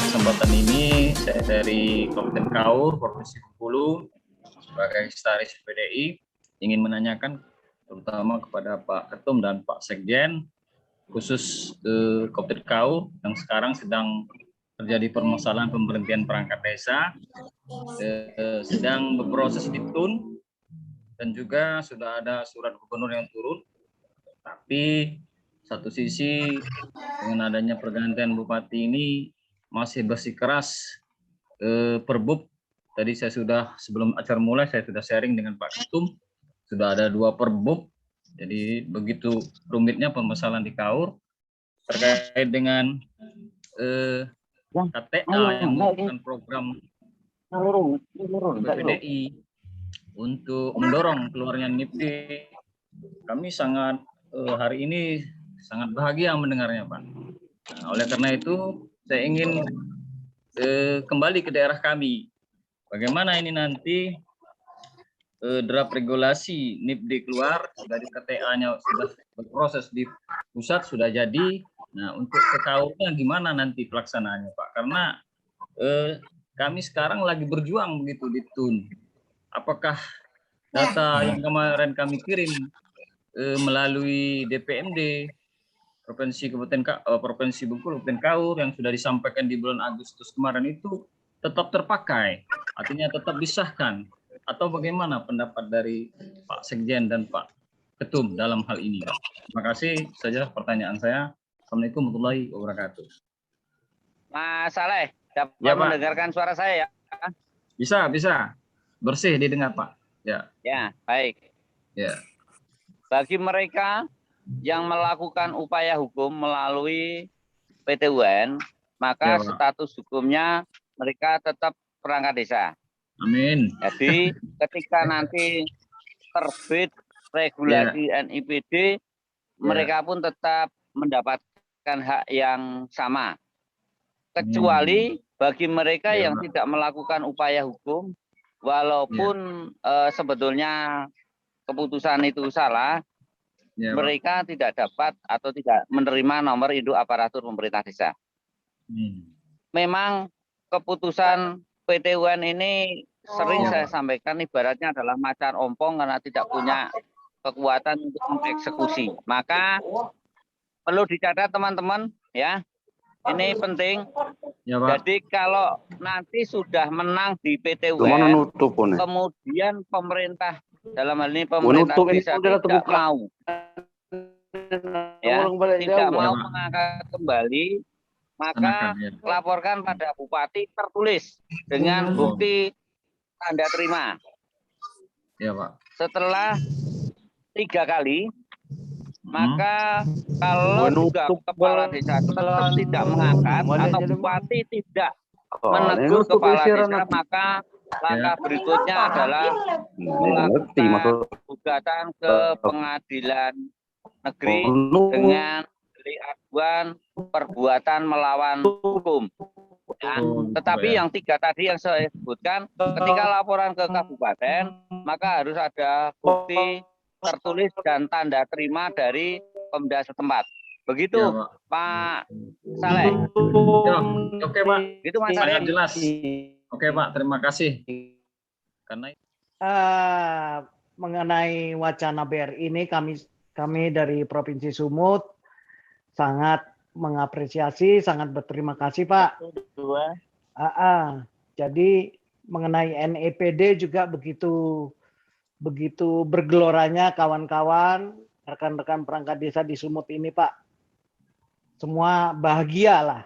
kesempatan ini saya dari Kabupaten Kaur, Provinsi Bengkulu, sebagai Sekretaris PDI ingin menanyakan terutama kepada Pak Ketum dan Pak Sekjen, khusus Kabupaten Kaur yang sekarang sedang terjadi permasalahan pemberhentian perangkat desa, sedang berproses di Tun, dan juga sudah ada surat gubernur yang turun. Tapi satu sisi dengan adanya pergantian bupati ini masih bersikeras Perbub. Tadi saya sudah, sebelum acara mulai, saya sudah sharing dengan Pak Ketum, sudah ada 2 Perbub. Jadi begitu rumitnya permasalahan di Kaur terkait dengan KTA yang merupakan program PDI untuk mendorong keluarnya NIPD. Kami sangat hari ini sangat bahagia mendengarnya, Pak. Nah, oleh karena itu saya ingin kembali ke daerah kami. Bagaimana ini nanti draft regulasi NIPD keluar, dari KTA-nya sudah berproses di pusat, sudah jadi. Nah, untuk ke Kaurnya gimana nanti pelaksanaannya, Pak? Karena kami sekarang lagi berjuang begitu di Tun. Apakah data yang kemarin kami kirim melalui DPMD Provinsi Bengkulu, Kabupaten Kaur yang sudah disampaikan di bulan Agustus kemarin itu tetap terpakai, artinya tetap disahkan, atau bagaimana pendapat dari Pak Sekjen dan Pak Ketum dalam hal ini? Terima kasih saja pertanyaan saya. Assalamualaikum warahmatullahi wabarakatuh. Mas Saleh, dapat ya, mendengarkan suara saya ya? Bisa, bersih didengar Pak. Ya. Ya, baik. Ya. Bagi mereka yang melakukan upaya hukum melalui PT UN, maka ya, status hukumnya mereka tetap perangkat desa. Amin. Jadi ketika nanti terbit regulasi NIPD, mereka pun tetap mendapatkan hak yang sama. Kecuali bagi mereka yang tidak melakukan upaya hukum, walaupun sebetulnya keputusan itu salah, mereka tidak dapat atau tidak menerima nomor induk aparatur pemerintah desa. Memang keputusan PT UN ini sering saya sampaikan ibaratnya adalah macan ompong karena tidak punya kekuatan untuk mengeksekusi. Maka perlu dicatat teman-teman ya, ini penting. Jadi kalau nanti sudah menang di PT UN, kemudian pemerintah, dalam hal ini pemerintah desa tidak mau, tidak mau mengangkat kembali, maka laporkan pada bupati tertulis dengan bukti tanda terima. Setelah 3 kali, maka kalau juga kepala desa tetap tidak mengangkat atau bupati tidak menegur kepala desa, maka langkah berikutnya adalah melakukan gugatan ke pengadilan negeri dengan aduan perbuatan melawan hukum. Tetapi yang 3 tadi yang saya sebutkan, ketika laporan ke kabupaten, maka harus ada bukti tertulis dan tanda terima dari Pemda setempat. Begitu, Pak Saleh. Oke, Pak. Itu Mas Saleh. Jelas. Oke, Pak. Terima kasih. Karena mengenai wacana BRI ini kami dari Provinsi Sumut sangat mengapresiasi, sangat berterima kasih Pak. Jadi mengenai NIPD juga begitu bergeloranya kawan-kawan, rekan-rekan perangkat desa di Sumut ini Pak. Semua bahagia lah.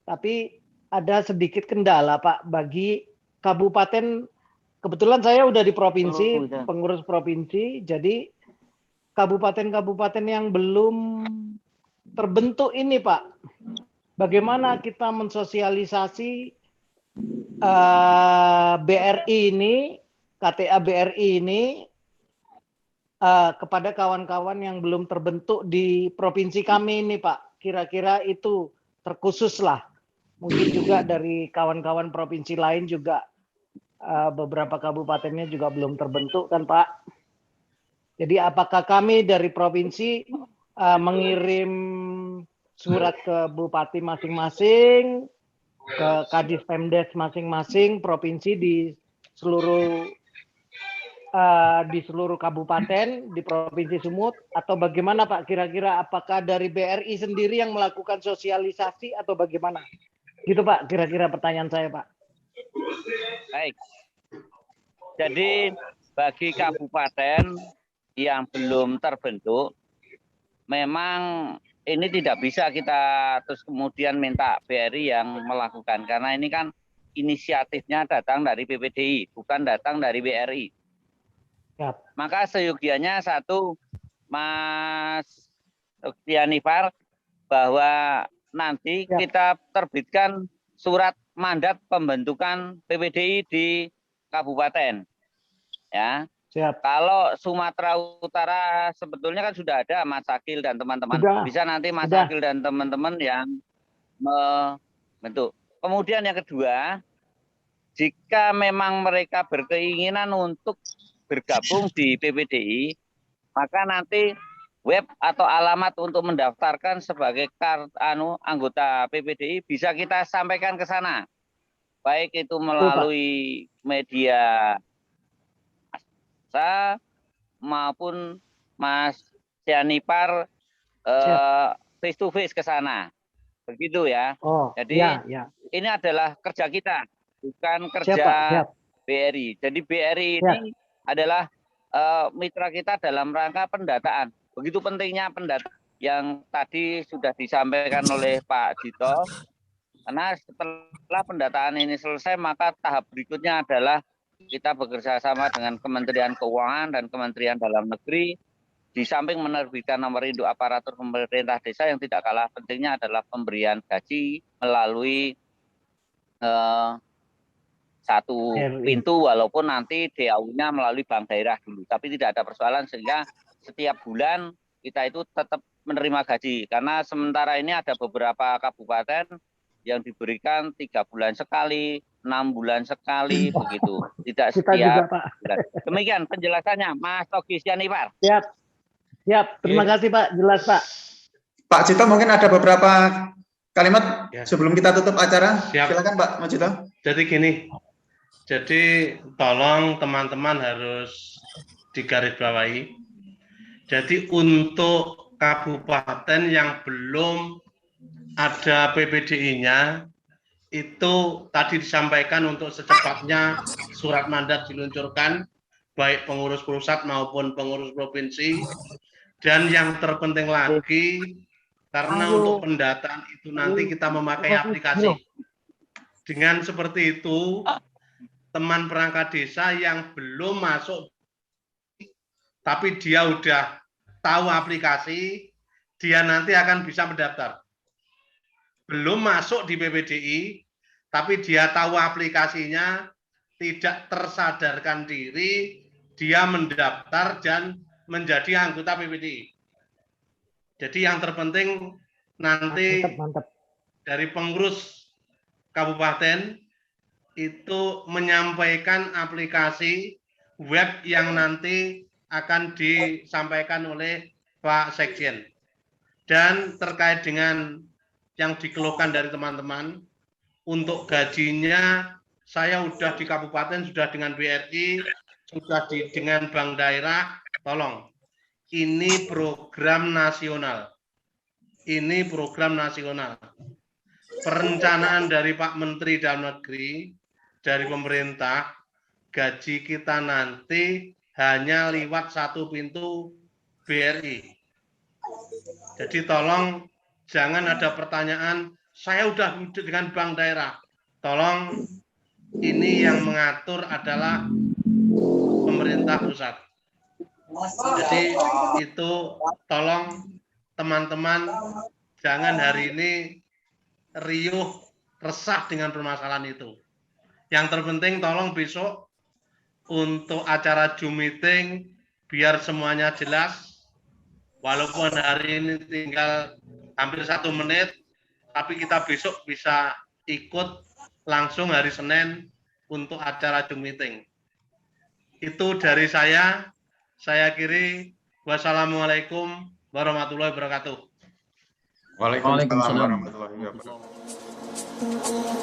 Tapi ada sedikit kendala Pak bagi kabupaten. Kebetulan saya udah di provinsi, pengurus provinsi, jadi kabupaten-kabupaten yang belum terbentuk ini Pak, bagaimana kita mensosialisasi BRI ini, KTA BRI ini kepada kawan-kawan yang belum terbentuk di provinsi kami ini Pak. Kira-kira itu terkhusus lah. Mungkin juga dari kawan-kawan provinsi lain juga beberapa kabupatennya juga belum terbentuk kan Pak. Jadi apakah kami dari provinsi mengirim surat ke bupati masing-masing ke Kadis Pemdes masing-masing provinsi di seluruh kabupaten di Provinsi Sumut, atau bagaimana Pak kira-kira, apakah dari BRI sendiri yang melakukan sosialisasi atau bagaimana? Gitu Pak, kira-kira pertanyaan saya Pak. Baik. Jadi bagi kabupaten yang belum terbentuk, memang ini tidak bisa kita terus kemudian minta BRI yang melakukan, karena ini kan inisiatifnya datang dari PPDI, bukan datang dari BRI. Yap. Maka seyogianya satu, Mas Yanifar, bahwa nanti kita terbitkan surat mandat pembentukan PPDI di kabupaten. Ya. Siap. Kalau Sumatera Utara sebetulnya kan sudah ada Mas Akil dan teman-teman. Bisa nanti Mas Akil dan teman-teman yang membentuk. Kemudian yang kedua, jika memang mereka berkeinginan untuk bergabung di PPDI, maka nanti web atau alamat untuk mendaftarkan sebagai anggota PPDI bisa kita sampaikan ke sana. Baik itu melalui media maupun Mas Yanipar face to face ke sana. Begitu ya. Jadi ini adalah kerja kita, bukan kerja BRI. Jadi BRI ini adalah mitra kita dalam rangka pendataan. Begitu pentingnya pendataan yang tadi sudah disampaikan oleh Pak Dito. Karena setelah pendataan ini selesai, maka tahap berikutnya adalah kita bekerja sama dengan Kementerian Keuangan dan Kementerian Dalam Negeri. Di samping menerbitkan nomor induk aparatur pemerintah desa, yang tidak kalah pentingnya adalah pemberian gaji melalui satu pintu, walaupun nanti DAU-nya melalui bank daerah dulu. Tapi tidak ada persoalan, sehingga setiap bulan kita itu tetap menerima gaji. Karena sementara ini ada beberapa kabupaten yang diberikan 3 bulan sekali, 6 bulan sekali, begitu. Tidak setiap bulan. Demikian penjelasannya, Mas Togi Yanifar. Siap. Terima kasih Pak, jelas Pak. Pak Cito mungkin ada beberapa kalimat sebelum kita tutup acara. Silakan Pak Cito. Jadi gini, tolong teman-teman harus digarisbawahi. Jadi untuk kabupaten yang belum ada PPDI-nya, itu tadi disampaikan untuk secepatnya surat mandat diluncurkan, baik pengurus pusat maupun pengurus provinsi. Dan yang terpenting lagi, karena untuk pendataan itu nanti kita memakai aplikasi. Dengan seperti itu, teman perangkat desa yang belum masuk, tapi dia udah tahu aplikasi, dia nanti akan bisa mendaftar. Belum masuk di PPDI, tapi dia tahu aplikasinya, tidak tersadarkan diri, dia mendaftar dan menjadi anggota PPDI. Jadi yang terpenting nanti dari pengurus kabupaten itu menyampaikan aplikasi web yang nanti akan disampaikan oleh Pak Sekjen. Dan terkait dengan yang dikeluhkan dari teman-teman, untuk gajinya saya sudah di kabupaten, sudah dengan BRI, sudah dengan bank daerah. Tolong, ini program nasional. Ini program nasional. Perencanaan dari Pak Menteri Dalam Negeri, dari pemerintah, gaji kita nanti hanya lewat satu pintu BRI. Jadi tolong jangan ada pertanyaan, saya udah dengan bank daerah. Tolong, ini yang mengatur adalah pemerintah pusat. Jadi itu tolong teman-teman jangan hari ini riuh resah dengan permasalahan itu. Yang terpenting tolong besok untuk acara Zoom meeting biar semuanya jelas. Walaupun hari ini tinggal hampir 1 menit, tapi kita besok bisa ikut langsung hari Senin untuk acara Zoom meeting. Itu dari saya. Saya akhiri. Wassalamualaikum warahmatullahi wabarakatuh. Waalaikumsalam warahmatullahi wabarakatuh. you.